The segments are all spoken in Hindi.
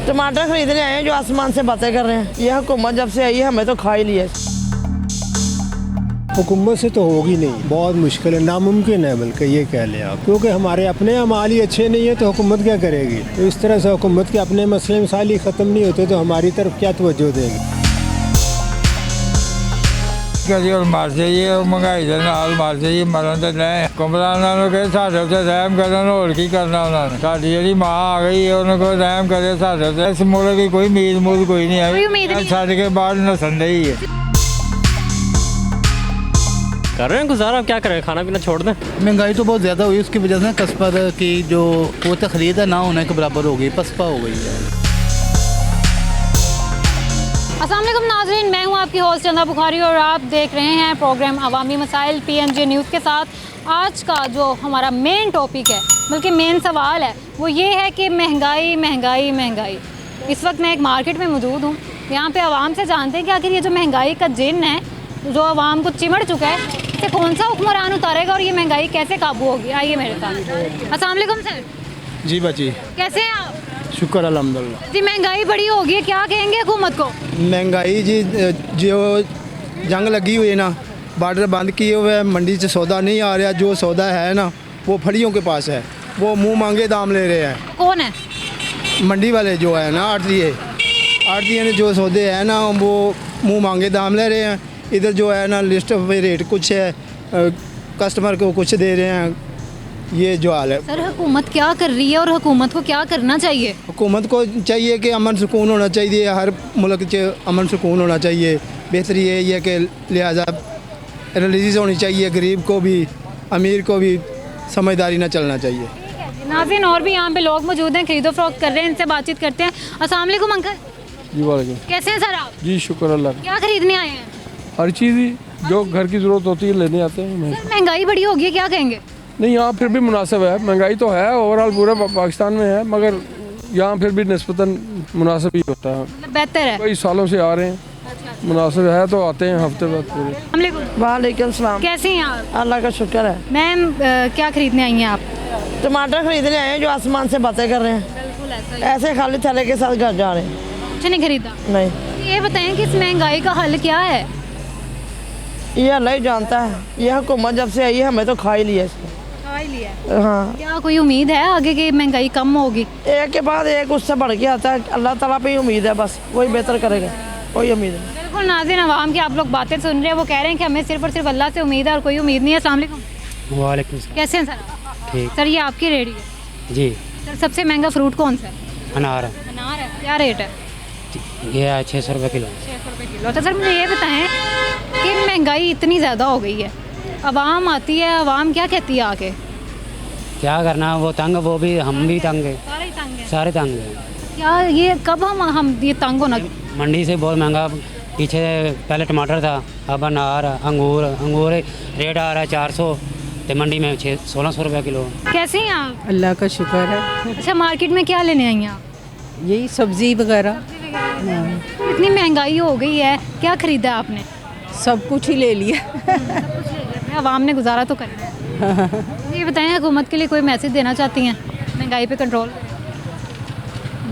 टमाटर खरीदने आए हैं जो आसमान से बातें कर रहे हैं। यह हुकूमत जब से आई है हमें तो खा ही लिया। हुकूमत से तो होगी नहीं, बहुत मुश्किल है, नामुमकिन है बल्कि ये कह लें आप, क्योंकि हमारे अपने अमाल ही अच्छे नहीं है तो हुकूमत क्या करेगी। तो इस तरह से हुकूमत के अपने मसले मसाइल ही ख़त्म नहीं होते तो हमारी तरफ क्या तवज्जो देगी। कभी और मार जाइए और महंगाई के नाल मार जाइए मरन तो नहीं हुक्मराना के साढ़े उत्ते रहम करन होर की करना उन्होंने। साडी जेहड़ी मां आ गई है उन्होंने को रहम करे साढ़े उत्ते। इस मुल्क की कोई उम्मीद कोई नहीं है, छड़ के बाद नसन रही है। कर रहे हैं गुजारा, क्या करें, खाना पीना छोड़ दें। महंगाई तो बहुत ज़्यादा हुई, उसकी वजह से कस्बर की जो क़ुव्वत ख़रीद है ना होने के बराबर हो गई, पसपा हो गई है। अस्सलाम वालेकुम नाज़रीन, मैं हूं आपकी होस्ट चंदा बुखारी और आप देख रहे हैं प्रोग्राम अवामी मसाइल PNJ न्यूज़ के साथ। आज का जो हमारा मेन टॉपिक है, बल्कि मेन सवाल है, वो ये है कि महंगाई महंगाई महंगाई। इस वक्त मैं एक मार्केट में मौजूद हूँ, यहाँ पे आवाम से जानते हैं कि आखिर ये जो महंगाई का जिन है जो आवाम को चिमड़ चुका है, इसे कौन सा हुक्मरान उतारेगा और ये महंगाई कैसे काबू होगी। आइए मेरे साथ। अस्सलाम वालेकुम सर। जी बची, कैसे हैं आप? शुक्र अल्हम्दुलिल्लाह। जी महंगाई बड़ी होगी है, क्या कहेंगे हुकूमत को? महंगाई जी जो जंग लगी हुई है ना, बार्डर बंद किए हुए हैं, मंडी से सौदा नहीं आ रहा, जो सौदा है ना वो फड़ियों के पास है, वो मुंह मांगे दाम ले रहे हैं। कौन है? मंडी वाले जो है ना, आड़तिए ने जो सौदे हैं ना वो मुंह मांगे दाम ले रहे हैं। इधर जो है ना लिस्ट में रेट कुछ है, कस्टमर को कुछ दे रहे हैं, ये जो हाल है। सर हुकूमत क्या कर रही है और हुकूमत को क्या करना चाहिए? हुकूमत को चाहिए कि अमन सुकून होना चाहिए, हर मुल्क के अमन सुकून होना चाहिए। बेहतरी यही है कि लिहाजा रिलीज होनी चाहिए, गरीब को भी अमीर को भी समझदारी ना चलना चाहिए। नाज़रीन और भी यहाँ पे लोग मौजूद हैं, खरीदो फरोख्त कर रहे हैं, इनसे बातचत करते हैं। अस्सलाम वालेकुम अंकल। जी वालेकुम। कैसे हैं सर आप? जी शुक्र अल्लाह। क्या खरीदने आए हैं? हर चीज़ ही जो घर की ज़रूरत होती है लेने आते हैं। सर महंगाई बड़ी होगी है, क्या कहेंगे? नहीं यहाँ फिर भी मुनासिब है, महंगाई तो है ओवरऑल पूरे पाकिस्तान में है, मगर यहाँ फिर भी निस्बतन मुनासिब ही होता है। मतलब बेहतर है। कई सालों से आ रहे हैं, मुनासिब है तो आते हैं हफ्ते बाद पूरे। वालेकुम सलाम। कैसे हैं आप? अल्लाह का शुक्र है। मैम क्या खरीदने आई हैं आप? टमाटर खरीदने आए हैं जो आसमान से बातें कर रहे हैं। बिल्कुल ऐसे खाली थैले के साथ घर जा रहे हैं। कुछ नहीं खरीदा? नहीं, ये बताएं कि इस महंगाई का हल क्या है? ये अल्लाह ही जानता है। यह हुकूमत जब से आई है हमें तो खा ही लिया इसको। खा ही लिया। हाँ, क्या कोई उम्मीद है आगे की महंगाई कम होगी? एक के बाद एक उससे बढ़ के आता है। अल्लाह ताला पे ही उम्मीद है, बस वही बेहतर करेगा, कोई उम्मीद नहीं। बिल्कुल नाज़रीन, आवाम की आप लोग बातें सुन रहे हैं, वो कह रहे हैं कि हमें सिर्फ और सिर्फ अल्लाह से उम्मीद है और कोई उम्मीद नहीं है। अस्सलाम वालेकुम। वालेकुम सलाम। कैसे हैं सर? ठीक। सर ये आपकी रेडी है? जी। सर सबसे महंगा फ्रूट कौन सा है? अनार है, अनार है। क्या रेट है? ये है 600 रुपये किलो। 600 रुपये किलो। तो सर मुझे ये बताएं कि महंगाई इतनी ज़्यादा हो गई है, आवाम आती है, आवाम क्या कहती है आके? क्या करना, वो तंग, वो भी हम भी तंग है, सारे ही तंग हैं। सारे तंग हैं। क्या ये कब हम ये तंग होना? मंडी से बहुत महंगा, पीछे पहले टमाटर था, अब अनार, अंगूर रेट आ रहा है 400, तो मंडी में 1600 रुपये किलो। कैसे हैं आप? अल्लाह का शुक्र है। अच्छा मार्केट में क्या लेने आई हैं आप? यही सब्जी वगैरह इतनी महंगाई हो गई है, क्या खरीदा आपने? सब कुछ ही ले लिया। आवाम ने गुजारा तो करना है। ये बताएं हुकूमत के लिए कोई मैसेज देना चाहती हैं महंगाई पे कंट्रोल?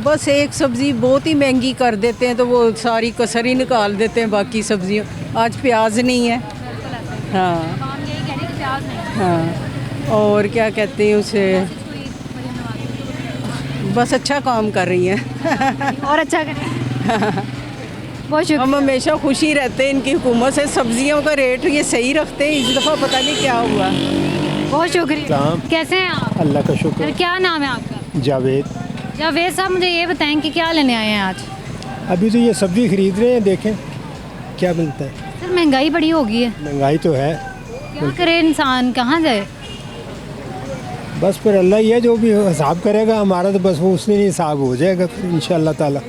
बस एक सब्ज़ी बहुत ही महंगी कर देते हैं तो वो सारी कसर ही निकाल देते हैं बाकी सब्जियों। आज प्याज नहीं है। हाँ हाँ, और क्या कहते हैं उसे, बस अच्छा काम कर रही हैं। और अच्छा करें। बहुत शुक्रिया। हम हमेशा खुशी रहते हैं इनकी हुकूमत से, सब्जियों का रेट ये सही रखते हैं, इस दफ़ा पता नहीं क्या हुआ। बहुत शुक्रिया। कैसे हैं आप? अल्लाह का शुक्र। सर क्या नाम है आपका? जावेद। जावेद साहब मुझे ये बताएं कि क्या लेने आए हैं आज? अभी तो ये सब्जी खरीद रहे हैं, देखें क्या मिलता है। सर महंगाई बड़ी हो गई है, महंगाई तो है, क्या करे इंसान, कहाँ जाए? बस फिर अल्लाह ही है जो भी हिसाब करेगा हमारा, तो बस वो उसने ही हिसाब हो जाएगा फिर इंशाअल्लाह ताला।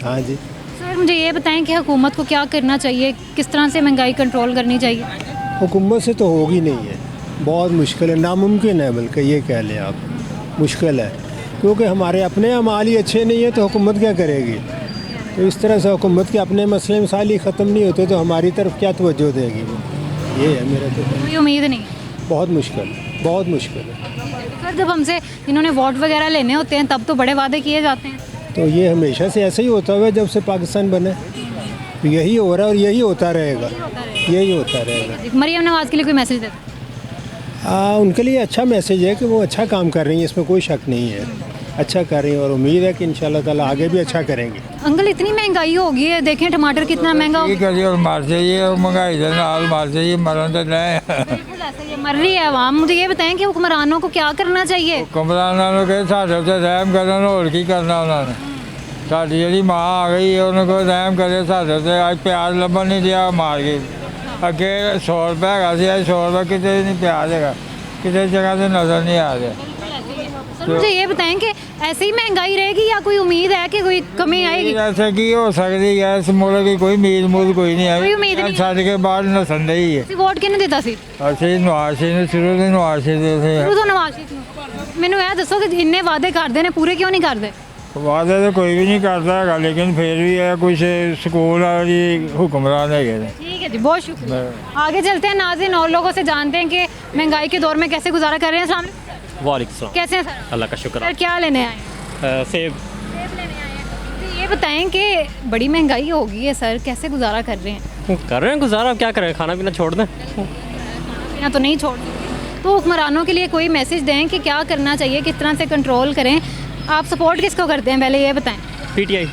हाँ जी। सर मुझे ये बताएं कि हुकूमत को क्या करना चाहिए, किस तरह से महंगाई कंट्रोल करनी चाहिए? हुकूमत से तो होगी नहीं है, बहुत मुश्किल है, नामुमकिन है बल्कि ये कह लें आप, मुश्किल है, क्योंकि हमारे अपने अमाल ही अच्छे नहीं है तो हुकूमत क्या करेगी। तो इस तरह से हुकूमत के अपने मसले मसाइल ही ख़त्म नहीं होते तो हमारी तरफ क्या तवज्जो देगी। ये है मेरा तो। कोई उम्मीद नहीं? बहुत मुश्किल, बहुत मुश्किल है। सर जब हमसे इन्होंने वोट वगैरह लेने होते हैं तब तो बड़े वादे किए जाते हैं। तो ये हमेशा से ऐसे ही होता हुआ है जब से पाकिस्तान बना है। तो यही हो रहा है और यही होता रहेगा, यही होता रहेगा। मरियम नवाज के लिए कोई मैसेज देते? उनके लिए अच्छा मैसेज है कि वो अच्छा काम कर रही हैं, इसमें कोई शक नहीं है, अच्छा कर रही हैं और उम्मीद है कि इंशाल्लाह ताला आगे भी अच्छा करेंगे। अंकल इतनी महंगाई हो गई है, देखें टमाटर कितना महंगा हो ਕੀ ਕਰੀਏ और मर जाइए और महंगाई के नाल मर जाइए, मरन तो नहीं। बिल्कुल ऐसे ये मर रही है आवाम। मुझे ये बताएं कि हुक्मरानों को क्या करना चाहिए? हुक्मरानां ਨੂੰ ਕਹੇ ਸਾਡੇ ਤੇ ਰਹਿਮ ਕਰਨ, ਹੋਰ ਕੀ ਕਰਨਾ ਉਹਨਾਂ ਨੇ। ਸਾਡੀ ਜਿਹੜੀ ਮਾਂ ਆ ਗਈ ਹੈ ਉਹਨਾਂ ਕੋਲ ਰਹਿਮ ਕਰੇ ਸਾਡੇ ਤੇ। ਅੱਜ ਪਿਆਜ਼ ਲੱਭਣ ਨਹੀਂ ਦਿਆ, ਮਾਰ ਗਏ। ਅੱਗੇ 100 ਰੁਪਏ ਹੈਗਾ ਸੀ, ਅੱਜ 100 ਰੁਪਏ ਕਿਤੇ ਨਹੀਂ ਪਿਆਜ਼ ਹੈਗਾ, ਕਿਸੇ ਜਗ੍ਹਾ ਤੇ ਨਜ਼ਰ नहीं आ रहा। सर मुझे ये बताएं कि ऐसे ही महंगाई रहेगी या कोई उम्मीद है कि कोई कमी आएगी? ऐसे की हो सकती है, इस मुल्क की कोई उम्मीद कोई नहीं है। कोई उम्मीद नहीं। छड़ के बाद नसन ही है। ਤੁਸੀਂ ਵੋਟ ਕਿਹਨੂੰ ਦਿੱਤਾ ਸੀ? ਅਸੀਂ ਨਵਾਜ਼ ਸ਼ਰੀਫ ਨੂੰ ਸ਼ੁਰੂ ਤੋਂ ਨਵਾਜ਼ ਸ਼ਰੀਫ ਦੇ ਸ਼ੁਰੂ ਤੋਂ ਨਵਾਜ਼ ਸ਼ਰੀਫ ਨੂੰ। ਮੈਨੂੰ ਇਹ ਦੱਸੋ ਕਿ ਇੰਨੇ ਵਾਅਦੇ ਕਰਦੇ ਨੇ, ਪੂਰੇ ਕਿਉਂ ਨਹੀਂ ਕਰਦੇ? वादे तो कोई भी नहीं करता है, लेकिन फिर भी है कुछ स्कूल वाली हुक्मरान है। ठीक है जी, बहुत शुक्रिया। आगे चलते हैं नाज़रीन, और लोगों से जानते हैं कि महंगाई के दौर में कैसे गुजारा कर रहे हैं। अस्सलाम वालेकुम। वालेकुम सलाम। कैसे हैं सर? अल्लाह का शुक्र। सर क्या लेने आए हैं? सेब। सेब लेने आए हैं। तो ये बताएं कि बड़ी महंगाई हो गई है सर, कैसे गुजारा कर रहे हैं? कर रहे हैं गुजारा, क्या करें, खाना पीना छोड़ दें। पीना तो नहीं छोड़ सकते, तो हुक्मरानों के लिए कोई मैसेज दें कि क्या करना चाहिए, किस तरह से कंट्रोल करें। आप सपोर्ट किसको करते हैं, पहले ये बताएं। PTI।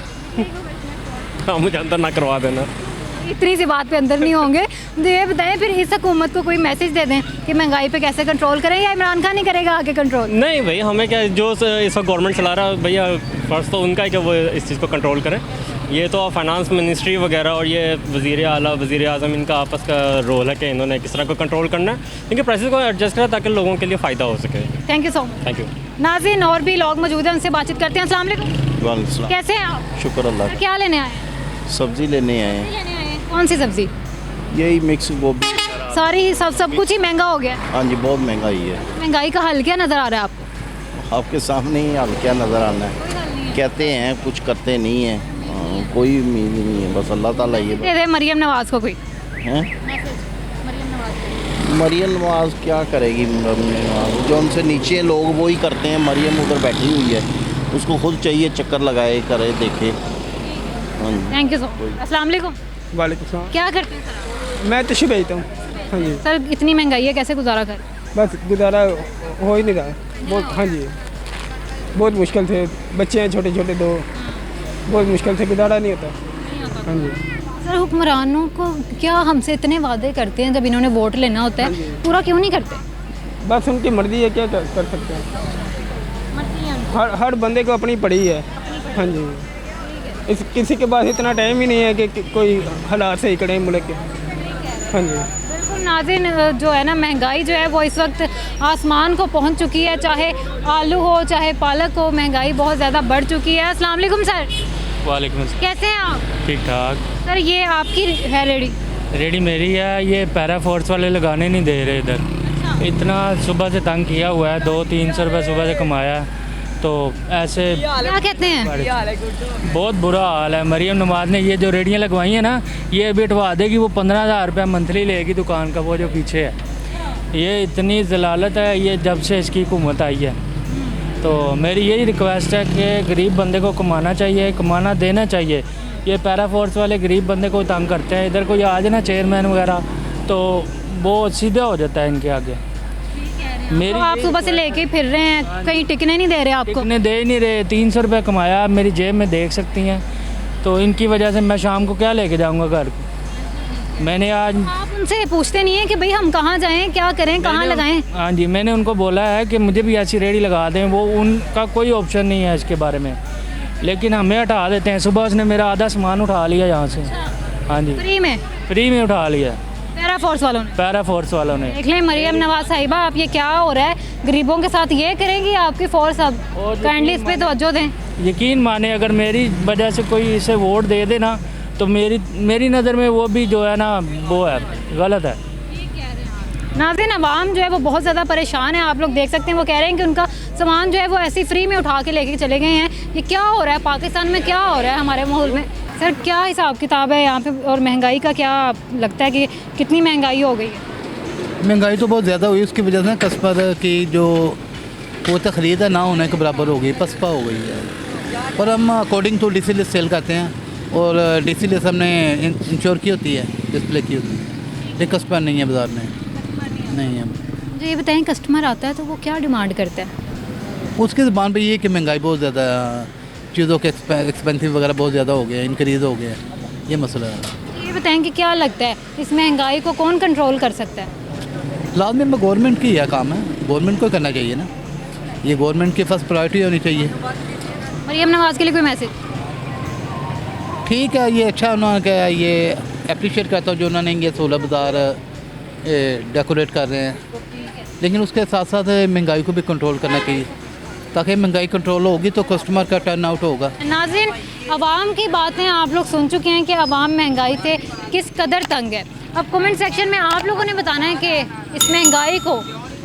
हाँ, मुझे अंदर ना करवा देना। इतनी सी बात पे अंदर नहीं होंगे। तो ये बताएं फिर इस हुकूमत को कोई मैसेज दे दें कि महंगाई पे कैसे कंट्रोल करें, या इमरान खान ही करेगा आगे कंट्रोल? नहीं भाई, हमें क्या, जो इस वक्त गवर्नमेंट चला रहा है भैया, फर्स्ट तो उनका है कि वो इस चीज़ को कंट्रोल करें। ये तो फाइनेंस मिनिस्ट्री वगैरह और ये वज़ीर आला, वज़ीर आज़म, इनका आपस का रोल है कि इन्होंने किस तरह को कंट्रोल करना है, क्योंकि प्राइसेस को एडजस्ट करें ताकि लोगों के लिए फ़ायदा हो सके। Thank you so much. Thank you. नाज़रीन और भी लोग मौजूद हैं, उनसे बातचीत करते हैं। अस्सलाम वालेकुम। वालेकुम सलाम। कैसे हैं आप? शुक्र अल्लाह सर, क्या लेने आए हैं? सब्जी लेने आए हैं। लेने आए हैं कौन सी सब्जी? यही मिक्स गोभी। सारी सब कुछ ही महंगा हो गया। हाँ जी, बहुत महंगाई है। महंगाई का हल क्या नज़र आ रहा है आपको? आपके सामने ही हाल क्या नज़र आना है। कहते हैं कुछ करते नहीं हैं। कोई उम्मीद नहीं है, बस अल्लाह ताला ये दे दे मरियम नवाज को कोई हैं। मरियम नवाज क्या करेगी? मरियम नवाज जो उनसे नीचे लोग वो ही करते हैं। मरियम उधर बैठी हुई है, उसको खुद चाहिए चक्कर लगाए, करे, देखे। हाँ जी। Thank you so much. अस्सलाम वालेकुम। वालेकुम सलाम। क्या करते हैं सर? मैं टिश्यू भेजता हूँ। हाँ जी। सर इतनी महंगाई है, कैसे गुजारा करें? बस गुजारा हो ही नहीं रहा, बहुत। हाँ जी, बहुत मुश्किल थे, बच्चे हैं छोटे छोटे, दो, बहुत मुश्किल से गुजारा नहीं होता। हाँ जी। सर हुक्मरानों को क्या हमसे इतने वादे करते हैं, जब इन्होंने वोट लेना होता है पूरा क्यों नहीं करते? बस उनकी मर्जी है, क्या कर सकते हैं। हर बंदे को अपनी पड़ी है। हाँ जी, किसी के पास इतना टाइम ही नहीं है कि कोई हालात सही करें मुल्क के। हाँ जी। बिल्कुल नाज़रीन, जो है ना महंगाई जो है वो इस वक्त आसमान को पहुंच चुकी है। चाहे आलू हो चाहे पालक हो, महंगाई बहुत ज़्यादा बढ़ चुकी है। अस्सलाम वालेकुम सर। वालेकुम। कैसे हैं आप? ठीक ठाक। सर ये आपकी है रेडी? रेडी मेरी है, ये पैरा फोर्स वाले लगाने नहीं दे रहे इधर। इतना सुबह से तंग किया हुआ है, 200-300 रुपये सुबह से कमाया, तो ऐसे क्या कहते हैं? बहुत बुरा हाल है। मरियम नवाज ने ये जो रेडियाँ लगवाई हैं ना, ये अभी हटवा देगी। वो 15,000 रुपये मंथली लेगी दुकान का, वो जो पीछे है। ये इतनी जलालत है ये जब से इसकी हुकूमत आई है। तो मेरी यही रिक्वेस्ट है कि गरीब बंदे को कमाना चाहिए, कमाना देना चाहिए। ये पैरा फोर्स वाले गरीब बंदे को तंग करते हैं। इधर कोई आ जाए ना चेयरमैन वगैरह, तो वो सीधा हो जाता है इनके आगे। मेरी तो आप सुबह से लेके फिर रहे हैं, कहीं टिकने नहीं दे रहे आपको? टिकने दे ही नहीं रहे। 300 रुपये कमाया, मेरी जेब में देख सकती हैं। तो इनकी वजह से मैं शाम को क्या लेके जाऊंगा घर? मैंने आज आप उनसे पूछते नहीं है कि भाई हम कहाँ जाएं, क्या करें, कहाँ लगाएं? हाँ जी, मैंने उनको बोला है कि मुझे भी ऐसी रेडी लगा दें। वो उनका कोई ऑप्शन नहीं है इसके बारे में, लेकिन हमें हटा देते हैं। सुबह उसने मेरा आधा सामान उठा लिया यहाँ से। हाँ जी, फ्री में उठा लिया पैरा फोर्स वालों ने। पैरा फोर्स वालों ने। देख लें मरियम नवाज साहिबा, आप ये क्या हो रहा है? गरीबों के साथ ये करेगी आपकी फोर्स? अब काइंडली इस पे तवज्जो दें। यकीन माने, अगर मेरी वजह से कोई इसे वोट दे देना तो मेरी नज़र में वो भी जो है ना, वो है गलत है। नाज़रीन, अवाम जो है वो बहुत ज़्यादा परेशान है। आप लोग देख सकते हैं, वो कह रहे हैं कि उनका सामान जो है वो ऐसे फ्री में उठा के लेके चले गए हैं। ये क्या हो रहा है पाकिस्तान में, क्या हो रहा है हमारे माहौल में? सर क्या हिसाब किताब है यहाँ पे, और महंगाई का क्या लगता है कि कितनी महंगाई हो गई है? महंगाई तो बहुत ज़्यादा हुई, उसकी वजह से कस्टमर की जो वो तखरीद है ना होने के बराबर हो गई, पसपा हो गई है। और हम according to DC list sell करते हैं और डीसी लिस्ट हमने इंश्योर की होती है, डिस्प्ले की होती है। ये कस्टमर नहीं है बाज़ार में, नहीं है। मुझे ये बताएं, कस्टमर आता है तो वो क्या डिमांड करता है? उसकी ज़बान पे ये है कि महंगाई बहुत ज़्यादा है, चीज़ों के एक्सपेंसिव वगैरह बहुत ज़्यादा हो गया, इंक्रीज़ हो गया, ये मसला है। ये बताएं कि क्या लगता है इस महंगाई को कौन कंट्रोल कर सकता है? लाजमी में गवर्नमेंट की यह काम है, गवर्नमेंट को करना चाहिए ना, ये गवर्नमेंट की फर्स्ट प्रायोरिटी होनी चाहिए। मरियम नवाज़ के लिए कोई मैसेज? ठीक है, ये अच्छा उन्होंने कहा, ये अप्रिशिएट करता हूँ जो उन्होंने ये 16 बाज़ार डेकोरेट कर रहे हैं, लेकिन उसके साथ साथ महंगाई को भी कंट्रोल करना चाहिए, ताकि महंगाई कंट्रोल होगी तो कस्टमर का टर्न आउट होगा। नाज़रीन, आवाम की बातें आप लोग सुन चुके हैं कि आवाम महंगाई से किस कदर तंग है। अब कमेंट सेक्शन में आप लोगों ने बताना है कि इस महंगाई को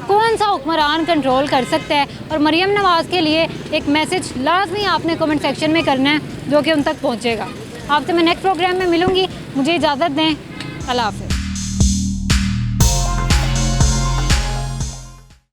कौन सा हुक्मरान कंट्रोल कर सकता है, और मरियम नवाज़ के लिए एक मैसेज लाजमी आपने कमेंट सेक्शन में करना है जो कि उन तक पहुँचेगा। आपसे मैं नेक्स्ट प्रोग्राम में मिलूँगी, मुझे इजाज़त दें, अल्लाह हाफ़िज़।